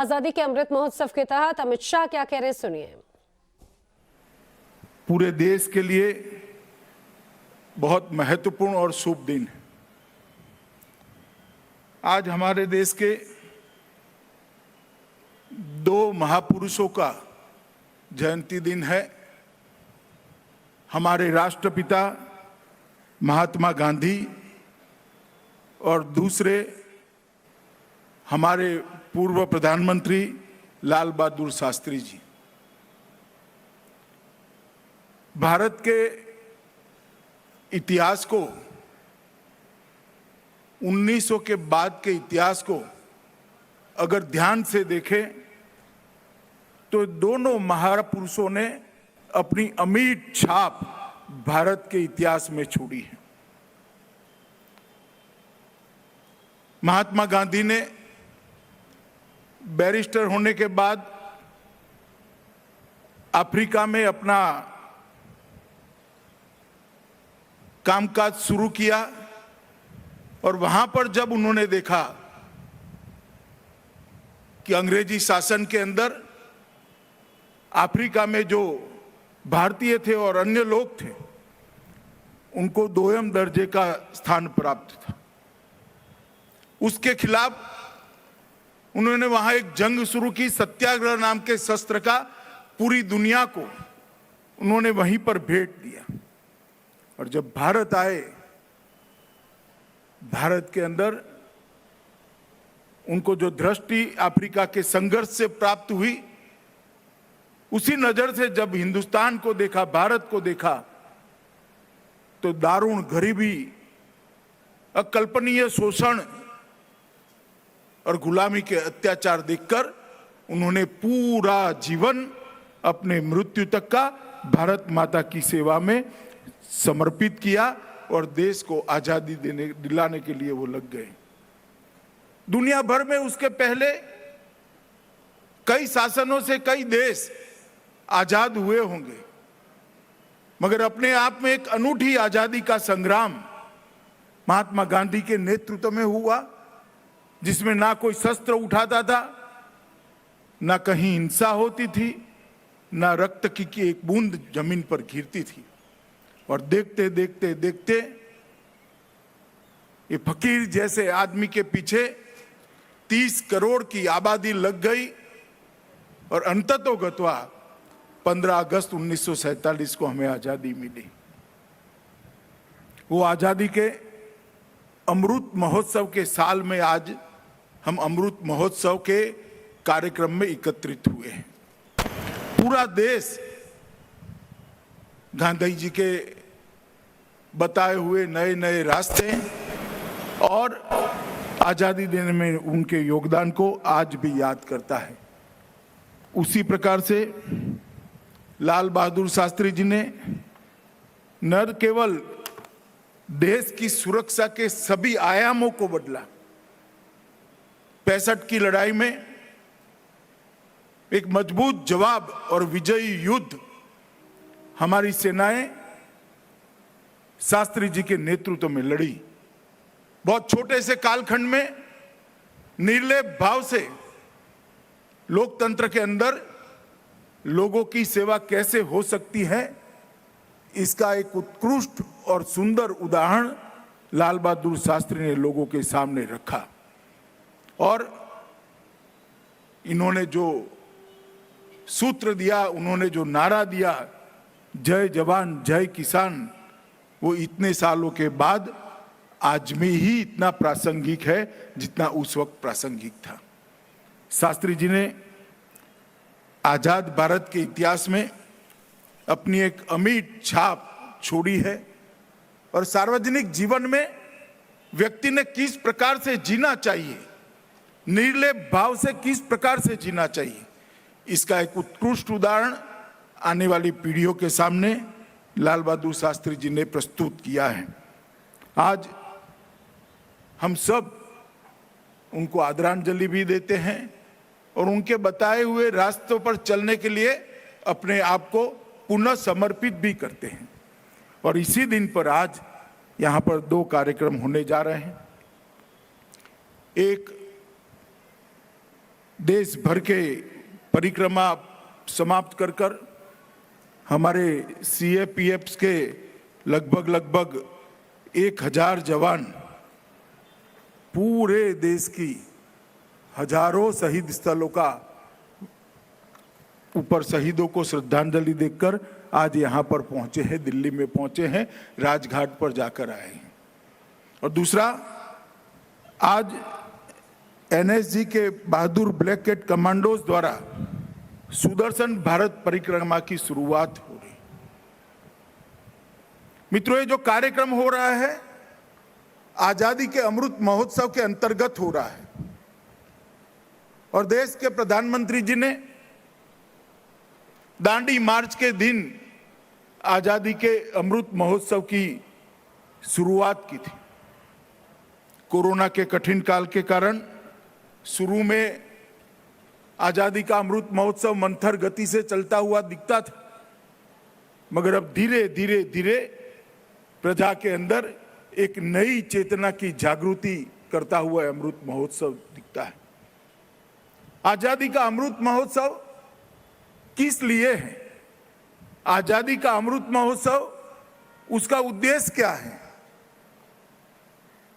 आजादी के अमृत महोत्सव के तहत अमित शाह क्या कह रहे, सुनिए। पूरे देश के लिए बहुत महत्वपूर्ण और शुभ दिन है। आज हमारे देश के दो महापुरुषों का जयंती दिन है। हमारे राष्ट्रपिता महात्मा गांधी और दूसरे हमारे पूर्व प्रधानमंत्री लाल बहादुर शास्त्री जी। भारत के इतिहास को, 1900 के बाद के इतिहास को अगर ध्यान से देखें तो दोनों महापुरुषों ने अपनी अमिट छाप भारत के इतिहास में छोड़ी है। महात्मा गांधी ने बैरिस्टर होने के बाद अफ्रीका में अपना कामकाज शुरू किया और वहां पर जब उन्होंने देखा कि अंग्रेजी शासन के अंदर अफ्रीका में जो भारतीय थे और अन्य लोग थे उनको दोयम दर्जे का स्थान प्राप्त था, उसके खिलाफ उन्होंने वहां एक जंग शुरू की। सत्याग्रह नाम के शस्त्र का पूरी दुनिया को उन्होंने वहीं पर भेंट दिया। और जब भारत आए, भारत के अंदर उनको जो दृष्टि अफ्रीका के संघर्ष से प्राप्त हुई, उसी नजर से जब हिंदुस्तान को देखा, भारत को देखा, तो दारुण गरीबी, अकल्पनीय शोषण और गुलामी के अत्याचार देखकर उन्होंने पूरा जीवन अपने मृत्यु तक का भारत माता की सेवा में समर्पित किया और देश को आजादी दिलाने के लिए वो लग गए। दुनिया भर में उसके पहले कई शासनों से कई देश आजाद हुए होंगे, मगर अपने आप में एक अनूठी आजादी का संग्राम महात्मा गांधी के नेतृत्व में हुआ, जिसमें ना कोई शस्त्र उठाता था, ना कहीं हिंसा होती थी, ना रक्त की एक बूंद जमीन पर गिरती थी। और देखते देखते देखते ये फकीर जैसे आदमी के पीछे 30 करोड़ की आबादी लग गई और अंततोगत्वा 15 अगस्त 1947 को हमें आजादी मिली। वो आजादी के अमृत महोत्सव के साल में आज हम अमृत महोत्सव के कार्यक्रम में एकत्रित हुए हैं। पूरा देश गांधी जी के बताए हुए नए नए रास्ते और आजादी देने में उनके योगदान को आज भी याद करता है। उसी प्रकार से लाल बहादुर शास्त्री जी ने न केवल देश की सुरक्षा के सभी आयामों को बदला, 65 की लड़ाई में एक मजबूत जवाब और विजयी युद्ध हमारी सेनाएं शास्त्री जी के नेतृत्व में लड़ी। बहुत छोटे से कालखंड में निर्लेप भाव से लोकतंत्र के अंदर लोगों की सेवा कैसे हो सकती है, इसका एक उत्कृष्ट और सुंदर उदाहरण लाल बहादुर शास्त्री ने लोगों के सामने रखा। और इन्होंने जो सूत्र दिया, उन्होंने जो नारा दिया, जय जवान जय किसान, वो इतने सालों के बाद आज में ही इतना प्रासंगिक है जितना उस वक्त प्रासंगिक था। शास्त्री जी ने आजाद भारत के इतिहास में अपनी एक अमिट छाप छोड़ी है और सार्वजनिक जीवन में व्यक्ति ने किस प्रकार से जीना चाहिए, निर्लेप भाव से किस प्रकार से जीना चाहिए, इसका एक उत्कृष्ट उदाहरण आने वाली पीढ़ियों के सामने लाल बहादुर शास्त्री जी ने प्रस्तुत किया है। आज हम सब उनको आदरांजलि भी देते हैं और उनके बताए हुए रास्तों पर चलने के लिए अपने आप को पुनः समर्पित भी करते हैं। और इसी दिन पर आज यहाँ पर 2 कार्यक्रम होने जा रहे हैं। एक देश भर के परिक्रमा समाप्त कर हमारे सीएपीएफ के लगभग 1000 जवान पूरे देश की हजारों शहीद स्थलों का ऊपर शहीदों को श्रद्धांजलि देकर आज यहाँ पर पहुंचे हैं, दिल्ली में पहुंचे हैं, राजघाट पर जाकर आए हैं। और दूसरा, आज एनएसजी के बहादुर ब्लैक कैट कमांडोज द्वारा सुदर्शन भारत परिक्रमा की शुरुआत हो रही। मित्रों, ये जो कार्यक्रम हो रहा है आजादी के अमृत महोत्सव के अंतर्गत हो रहा है और देश के प्रधानमंत्री जी ने दांडी मार्च के दिन आजादी के अमृत महोत्सव की शुरुआत की थी। कोरोना के कठिन काल के कारण शुरू में आजादी का अमृत महोत्सव मंथर गति से चलता हुआ दिखता था, मगर अब धीरे धीरे प्रजा के अंदर एक नई चेतना की जागृति करता हुआ अमृत महोत्सव दिखता है। आजादी का अमृत महोत्सव किस लिए है? आजादी का अमृत महोत्सव, उसका उद्देश्य क्या है?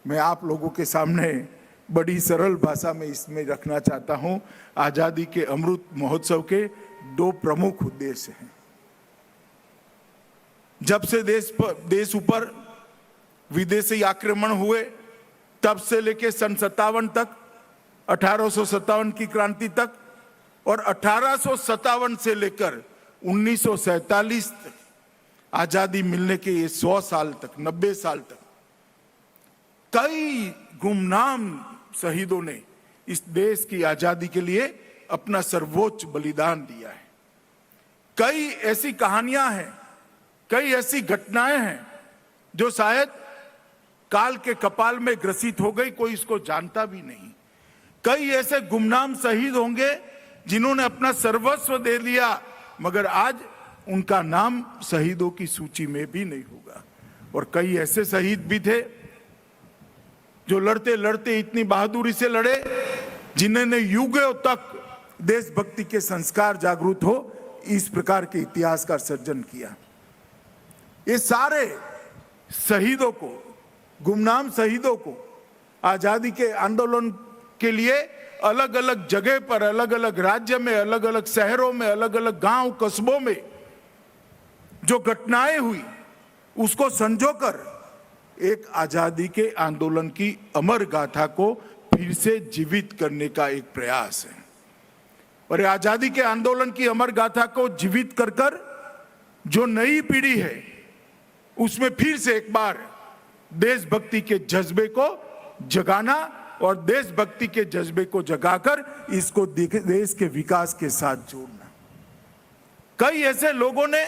मैं आप लोगों के सामने बड़ी सरल भाषा में इसमें रखना चाहता हूं। आजादी के अमृत महोत्सव के 2 प्रमुख उद्देश्य हैं। जब से देश ऊपर विदेशी आक्रमण हुए तब से लेकर सन 57 तक, 1857 की क्रांति तक और 1857 से लेकर 1947 तक, आजादी मिलने के ये 100 साल तक, 90 साल तक कई गुमनाम शहीदों ने इस देश की आजादी के लिए अपना सर्वोच्च बलिदान दिया है। कई ऐसी कहानियां हैं, कई ऐसी घटनाएं हैं जो शायद काल के कपाल में ग्रसित हो गई, कोई इसको जानता भी नहीं। कई ऐसे गुमनाम शहीद होंगे जिन्होंने अपना सर्वस्व दे दिया, मगर आज उनका नाम शहीदों की सूची में भी नहीं होगा। और कई ऐसे शहीद भी थे जो लड़ते लड़ते इतनी बहादुरी से लड़े, जिन्होंने युगों तक देशभक्ति के संस्कार जागृत हो इस प्रकार के इतिहास का सर्जन किया। ये सारे शहीदों को, गुमनाम शहीदों को आजादी के आंदोलन के लिए अलग अलग जगह पर, अलग अलग राज्य में, अलग अलग शहरों में, अलग अलग गांव कस्बों में जो घटनाएं हुई उसको संजोकर एक आजादी के आंदोलन की अमर गाथा को फिर से जीवित करने का एक प्रयास है। और आजादी के आंदोलन की अमर गाथा को जीवित कर जो नई पीढ़ी है उसमें फिर से एक बार देशभक्ति के जज्बे को जगाना और देशभक्ति के जज्बे को जगाकर इसको देश के विकास के साथ जोड़ना। कई ऐसे लोगों ने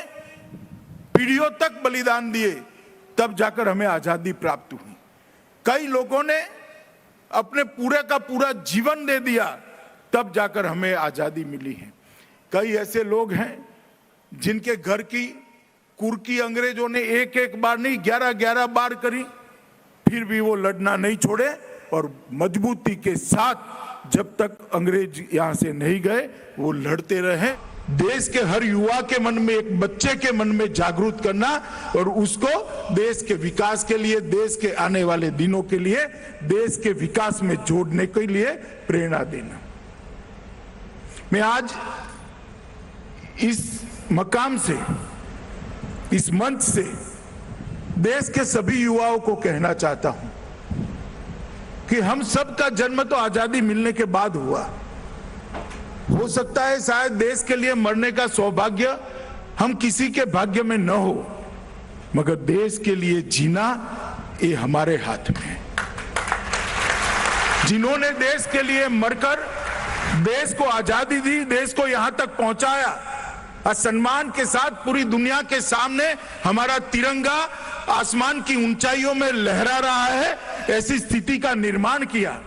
पीढ़ियों तक बलिदान दिए, तब जाकर हमें आजादी प्राप्त हुई। कई लोगों ने अपने पूरे का पूरा जीवन दे दिया, तब जाकर हमें आजादी मिली है। कई ऐसे लोग हैं जिनके घर की कुर्की अंग्रेजों ने एक एक बार नहीं 11-11 बार करी, फिर भी वो लड़ना नहीं छोड़े और मजबूती के साथ जब तक अंग्रेज यहां से नहीं गए वो लड़ते रहे। देश के हर युवा के मन में, एक बच्चे के मन में जागरूक करना और उसको देश के विकास के लिए, देश के आने वाले दिनों के लिए, देश के विकास में जोड़ने के लिए प्रेरणा देना। मैं आज इस मकाम से, इस मंच से देश के सभी युवाओं को कहना चाहता हूं कि हम सब का जन्म तो आजादी मिलने के बाद हुआ। हो सकता है शायद देश के लिए मरने का सौभाग्य हम किसी के भाग्य में न हो, मगर देश के लिए जीना ये हमारे हाथ में है। जिन्होंने देश के लिए मरकर देश को आजादी दी, देश को यहां तक पहुंचाया, सम्मान के साथ पूरी दुनिया के सामने हमारा तिरंगा आसमान की ऊंचाइयों में लहरा रहा है, ऐसी स्थिति का निर्माण किया।